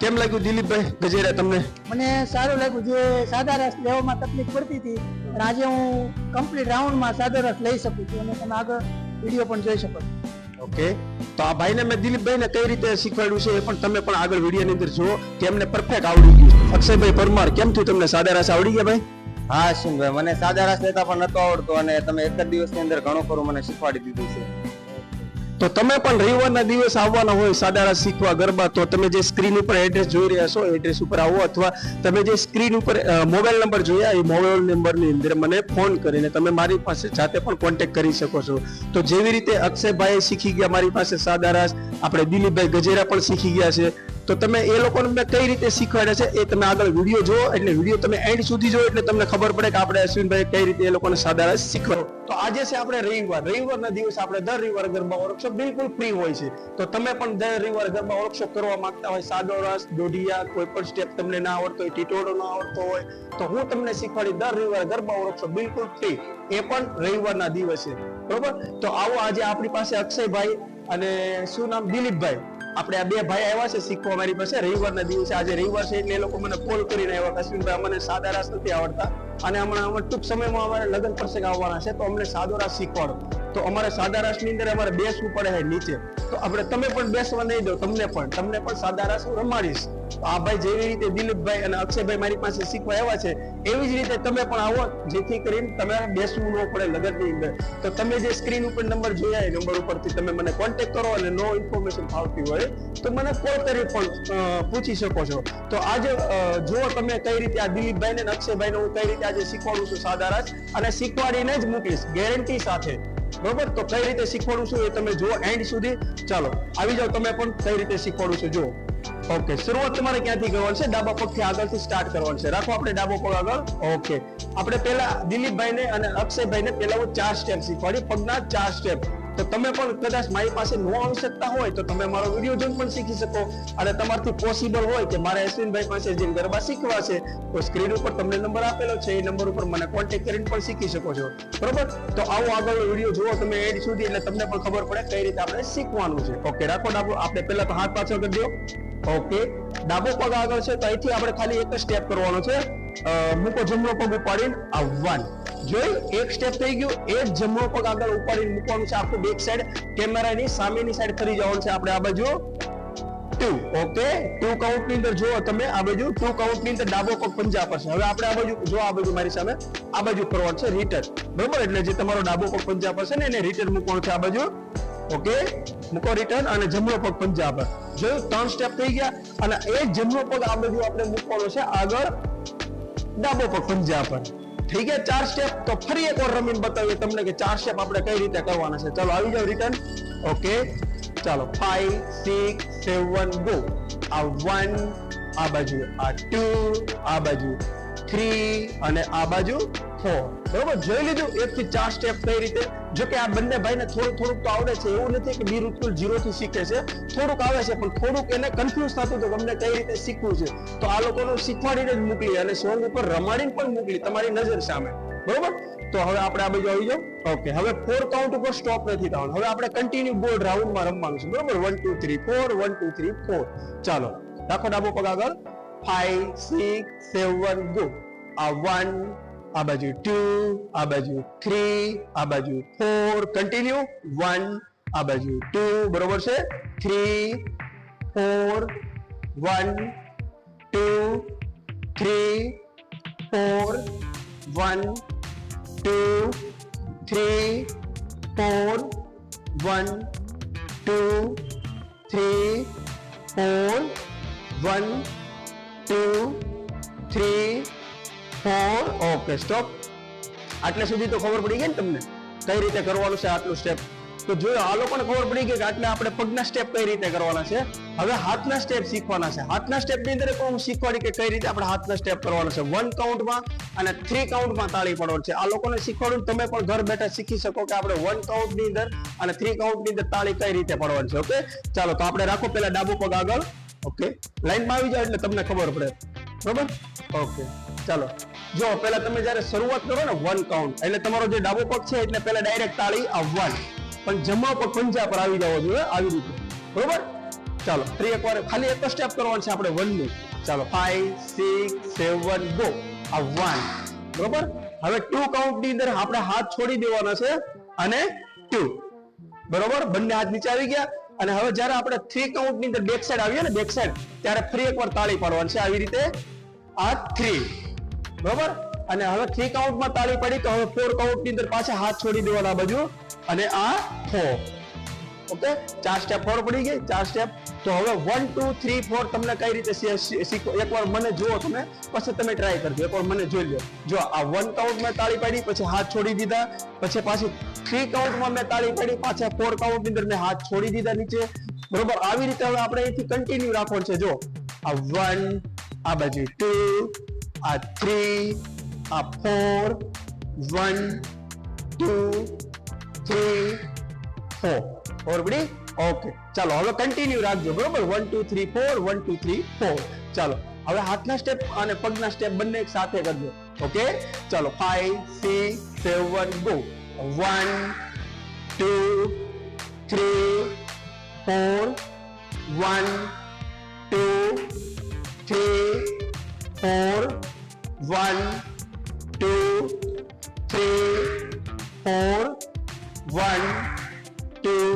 કેમ લાગ્યું દિલીપભાઈ ગજેરા તમને? મને સારું લાગ્યું. જે સાદા રસ લેવામાં તકલીફ પડતી હતી પણ આજે હું કમ્પ્લીટ રાઉન્ડમાં સાદો રસ લઈ શકું છું અને તમે આગળ વિડીયો પણ જોઈ શકો છો. ઓકે, તો આ ભાઈને મેં દિલીપભાઈને કઈ રીતે શીખવાડ્યું છે એ પણ તમે પણ આગળ વિડીયોની અંદર જુઓ કે એમને પરફેક્ટ આવડી ગયું. અક્ષયભાઈ પરમાર, કેમ થયું તમને સાદા રસ આવડી ગયા ભાઈ? હા અશ્વિનભાઈ, મને સાદા રસ લેતા પણ નતો આવડતો અને તમે એક જ દિવસની અંદર ઘણું ખરું મને શીખવાડી દીધું છે. તો તમે પણ રવિવારના દિવસ આવવાના હોય સાદા રસ શીખવા ગરબા, તો તમે જે સ્ક્રીન ઉપર એડ્રેસ જોઈ રહ્યા છો એડ્રેસ ઉપર આવો, અથવા તમે જે સ્ક્રીન ઉપર મોબાઈલ નંબર જોયા એ મોબાઈલ નંબરની અંદર મને ફોન કરીને તમે મારી પાસે જાતે પણ કોન્ટેક્ટ કરી શકો છો. તો જેવી રીતે અક્ષયભાઈ શીખી ગયા મારી પાસે સાદા રસ, આપણે દિલીપભાઈ ગજેરા પણ શીખી ગયા છે, તો તમે એ લોકોને મેં કઈ રીતે શીખવાડે છે એ તમે આગળ વિડીયો જુઓ. એટલે વિડીયો તમે એન્ડ સુધી જુઓ એટલે તમને ખબર પડે કે આપણે અશ્વિનભાઈ કઈ રીતે એ લોકોને સાદા રસ શીખવાડો. તો આજે છે આપણે રવિવારના દિવસ, આપણે દર રવિવારે ગરબા વર્કશોપ બિલકુલ ફ્રી હોય છે. તો તમે પણ દર રવિવારે ગરબા વર્કશોપ કરવા માંગતા હોય, સાદો રસ, દોઢિયા, કોઈ પણ સ્ટેપ તમને ના આવડતો હોય, ટીટોડો ના આવડતો હોય, તો હું તમને શીખવાડી દર રવિવારે ગરબા વર્કશોપ બિલકુલ ફ્રી, એ પણ રવિવારના દિવસે. બરોબર, તો આવો આજે આપણી પાસે અક્ષયભાઈ અને શું નામ દિલીપભાઈ, આપણે આ બે ભાઈ આવ્યા છે શીખવા મારી પાસે રવિવારના દિવસે. આજે રવિવાર છે એટલે એ લોકો મને કોલ કરીને આવ્યા, અશ્વિનભાઈ અમને સાદા રાસ નથી આવડતા અને હમણાં ટૂંક સમયમાં અમારે લગ્ન પ્રસંગ આવવાના છે, તો અમને સાદો રાસ શીખવાડો. તો અમારે સાદા રાસની અંદર અમારે બેસવું પડે છે નીચે, તો આપણે તમે પણ બેસવા નહીં દો, તમને પણ સાદા રાસ હું રમાડીશ. તો આ ભાઈ જેવી રીતે દિલીપભાઈ અને અક્ષયભાઈ મારી પાસે શીખવા આવ્યા છે એવી જ રીતે તમે પણ આવો, જેથી કરીને તમે બેસવું ન પડે લગનની અંદર. તો તમે જે સ્ક્રીન ઉપર નંબર જોયા એ નંબર ઉપરથી તમે મને કોન્ટેક્ટ કરો અને નો ઇન્ફોર્મેશન ફાવતી હોય તો મને કોલ કરી પણ પૂછી શકો છો. તો આજે જુઓ તમે કઈ રીતે આ દિલીપભાઈને અને અક્ષયભાઈને હું કઈ રીતે આજે શીખવાડું છું સાદા રાસ, અને શીખવાડીને જ મૂકીશ ગેરંટી સાથે. બરોબર, તો કઈ રીતે શીખવાડું છું એ તમે જુઓ એન્ડ સુધી. ચાલો આવી જાઓ, તમે પણ કઈ રીતે શીખવાડું છું જુઓ. ઓકે, શરૂઆત તમારે ક્યાંથી કરવાની છે? ડાબા પગથી આગળથી સ્ટાર્ટ કરવાનું છે. રાખો આપણે ડાબો પગ આગળ. ઓકે, આપણે પહેલા દિલીપભાઈને અને અક્ષયભાઈને પહેલા હું 4 સ્ટેપ શીખવાડી, પગના 4 સ્ટેપ. તો તમે પણ કદાચ મારી પાસે ન આવી શકતા હોય તો તમે મારો વિડીયો જોઈને પણ શીખી શકો, અને તમારથી પોસિબલ હોય કે મારે અશ્વિનભાઈ પાસે જઈને ગરબા શીખવા છે તો સ્ક્રીન ઉપર તમને નંબર આપેલો છે, એ નંબર ઉપર મને કોન્ટેક્ટ કરીને પણ શીખી શકો છો. બરોબર, તો આવો આગળનો વિડીયો જુઓ તમે એન્ડ સુધી, એટલે તમને પણ ખબર પડે કઈ રીતે આપણે શીખવાનું છે. ઓકે, રાખો ડાબો. આપણે પહેલા તો હાથ પાછળ કરી દો. ઓકે, ડાબો પગ આગળ છે, તો અહીંથી આપણે ખાલી એક સ્ટેપ કરવાનો છે. મૂકો જમણો પગ ઉપાડીને આ 1 જોઈ, એક સ્ટેપ થઈ ગયું. એક જમણો પગ આગળ ઉપાડીને મૂકવાનું છે, આખું બેક સાઈડ કેમેરાની સામેની સાઈડ ફરી જવાનું છે આપણે આ બાજુ 2. ઓકે, 2 કાઉન્ટ ની અંદર જુઓ તમે આ બાજુ 2 કાઉન્ટ ની અંદર ડાબો પગ પંજા પર છે. હવે આપણે આ બાજુ જો, આ બાજુ મારી સામે આ બાજુ કરવાનું છે રિટર્ન. બરોબર, એટલે જે તમારો ડાબો પગ પંજા પર છે ને એને રિટર્ન મૂકવાનું છે આ બાજુ. ઓકે, મૂકો રિટર્ન, અને જમણો પગ પંજા પર. જોયું, 3 સ્ટેપ થઈ ગયા. અને એ જમણો પગ આ બાજુ આપણે મૂકવાનો છે આગળ ડાબો પગ પંજા પર. થઈ ગયા 4 સ્ટેપ. તો ફરી એકવાર રમીને બતાવીએ તમને કે 4 સ્ટેપ આપણે કઈ રીતે કરવાના છે. ચાલો આવી જાવ રિટર્ન. ઓકે, ચાલો 5 6 7 ગો. આ 1 આ બાજુ, આ 2 આ બાજુ, 3 અને આ બાજુ 4. બરોબર, જોઈ લીધું 1 થી 4 સ્ટેપ કઈ રીતે. જો કે આ બંને ભાઈને થોડુંક તો આવડે છે, એવું નથી કે બિલકુલ 0 થી શીખે છે, થોડુંક આવે છે, પણ થોડુંક એને કન્ફ્યુઝ થતું હતું કે અમને કઈ રીતે શીખવું છે. તો આ લોકોનું શીખવાડીને જ મોકલી અને સોંગ ઉપર રમાડીને પણ મોકલી તમારી નજર સામે. બરોબર, તો હવે આપણે આ બાજુ આવી જાવ. ઓકે, હવે 4 કાઉન્ટ ઉપર સ્ટોપ નથી થવાનું. હવે આપણે કન્ટિન્યુ બોર્ડ રાઉન્ડમાં રમવાનું છે. બરોબર, 1 2 3 4 1 2 3 4. ચાલો રાખો ડાબો પગ આગળ. 5 6 7 ગો. આ 1 આ બાજુ, 2 આ બાજુ, 3 આ બાજુ, 4 કન્ટિન્યુ. 1 આ બાજુ, 2 બરોબર છે, 3 4 1 2 3 4 1 2 3 4 1 2 3 4 1 2 3 4. Okay, stop. આટલે સુધી તો ખબર પડી ગઈ ને તમને કઈ રીતે કરવાનું છે આટલું સ્ટેપ. તો જો આ લોકોને ખબર પડી ગઈ કે આટલે આપણે પગના સ્ટેપ કઈ રીતે કરવાના છે. હવે હાથના સ્ટેપ શીખવાના છે. હાથના સ્ટેપની અંદર પણ હું શીખવાડી કે કઈ રીતે આપણે હાથના સ્ટેપ કરવાના છે. 1 કાઉન્ટમાં અને 3 કાઉન્ટમાં તાળી પાડવાની છે. આ લોકોને શીખવાડું તમે પણ ઘર બેઠા શીખી શકો કે આપણે 1 કાઉન્ટની અંદર અને 3 કાઉન્ટની અંદર તાળી કઈ રીતે પાડવાની છે. ઓકે, ચાલો તો આપણે રાખો પહેલા ડાબો પગ આગળ. ઓકે, લાઈનમાં આવી જાવ એટલે તમને ખબર પડે. બરોબર, ઓકે ચાલો જો પહેલા તમે જ્યારે શરૂઆત કરો ને 1 કાઉન્ટ એટલે તમારો જે ડાબો પગ છે એટલે પહેલા ડાયરેક્ટ તાળી આ 1, પણ જમણો પગ પંજા પર આવી જવો જોઈએ આવી રીતે. બરોબર, ચાલો ફરી એકવાર ખાલી એક સ્ટેપ કરવાનું છે આપણે 1 નું. ચાલો 5 6 7 ગો. આ 1 બરોબર. હવે 2 કાઉન્ટ ની અંદર આપણે હાથ છોડી દેવાના છે અને 2 બરોબર. બંને હાથ નીચે આવી ગયા અને હવે જ્યારે આપણે 3 કાઉન્ટ ની અંદર બેક સાઈડ આવીએ ને બેક સાઈડ ત્યારે ફરી એકવાર તાળી પાડવાની છે આવી રીતે. આ 3 બરોબર. અને હવે 3 કાઉન્ટમાં તાળી પડી તો હવે 4 કાઉન્ટ ની અંદર પાછા હાથ છોડી દેવાના આ બાજુ અને આ 4. ઓકે 4 સ્ટેપ 4 પડી ગઈ 4 સ્ટેપ. તો હવે 1 2 3 4 તમને કઈ રીતે શીખો એકવાર મને જુઓ તમે પછી તમે ટ્રાય કરજો. એકવાર મને જોઈ લો. જો આ 1 કાઉન્ટમાં તાળી પાડી પછી હાથ છોડી દીધા પછી પાછી 3 કાઉન્ટમાં મેં તાળી પાડી પાછા 4 કાઉન્ટ ની અંદર મેં હાથ છોડી દીધા નીચે બરોબર. આવી રીતે હવે આપણે અહીંથી કન્ટિન્યુ રાખવાનું છે. જો આ 1 આ બાજુ 2 આ 3 આ 4 1 2 3 4 ઓરબડી. ઓકે ચાલો હવે કન્ટિન્યુ રાખજો બરોબર. 1 2 3 4 1 2 3 4. ચાલો હવે હાથના સ્ટેપ અને પગના સ્ટેપ બંને એક સાથે કરજો. ઓકે ચાલો 5 6 7 ગો. 1 2 3 4 1 2 3 4 1 2 3 4 1 2